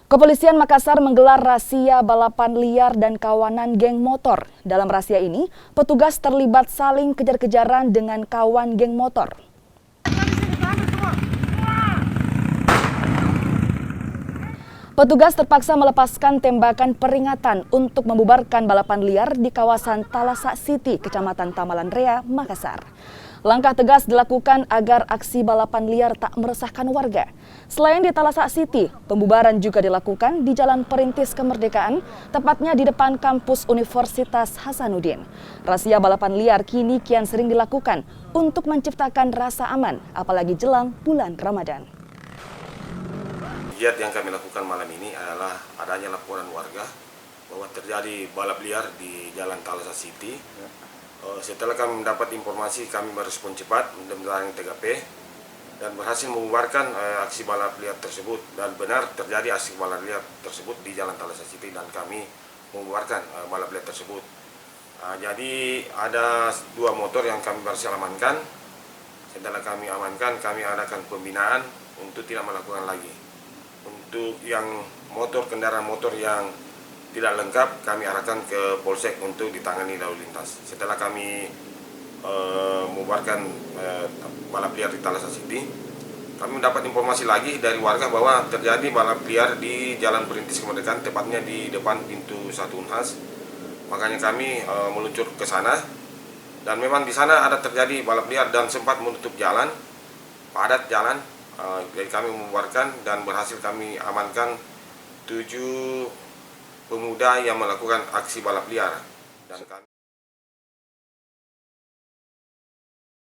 Kepolisian Makassar menggelar razia balapan liar dan kawanan geng motor. Dalam razia ini, petugas terlibat saling kejar-kejaran dengan kawan geng motor. Petugas terpaksa melepaskan tembakan peringatan untuk membubarkan balapan liar di kawasan Talasak City, Kecamatan Tamalan Rea, Makassar. Langkah tegas dilakukan agar aksi balapan liar tak meresahkan warga. Selain di Talasak City, pembubaran juga dilakukan di Jalan Perintis Kemerdekaan, tepatnya di depan kampus Universitas Hasanuddin. Razia balapan liar kini kian sering dilakukan untuk menciptakan rasa aman, apalagi jelang bulan Ramadan. Kegiatan yang kami lakukan malam ini adalah adanya laporan warga bahwa terjadi balap liar di Jalan Talasak City. Setelah kami mendapat informasi, kami merespon cepat mendatangi TKP dan berhasil membubarkan aksi balap liar tersebut. Dan benar terjadi aksi balap liar tersebut di Jalan Talasak City dan kami membubarkan balap liar tersebut. Jadi ada 2 motor yang kami berhasil amankan. Setelah kami amankan, kami adakan pembinaan untuk tidak melakukan lagi. Untuk yang kendaraan motor yang tidak lengkap, kami arahkan ke Polsek untuk ditangani lalu lintas. Setelah kami membubarkan balap liar di Talasak City, kami mendapat informasi lagi dari warga bahwa terjadi balap liar di Jalan Perintis Kemerdekaan, tepatnya di depan pintu 1 Unhas. Makanya kami meluncur ke sana, dan memang di sana ada terjadi balap liar dan sempat menutup jalan, padat jalan. Jadi kami membubarkan dan berhasil kami amankan 7 pemuda yang melakukan aksi balap liar. Dan kami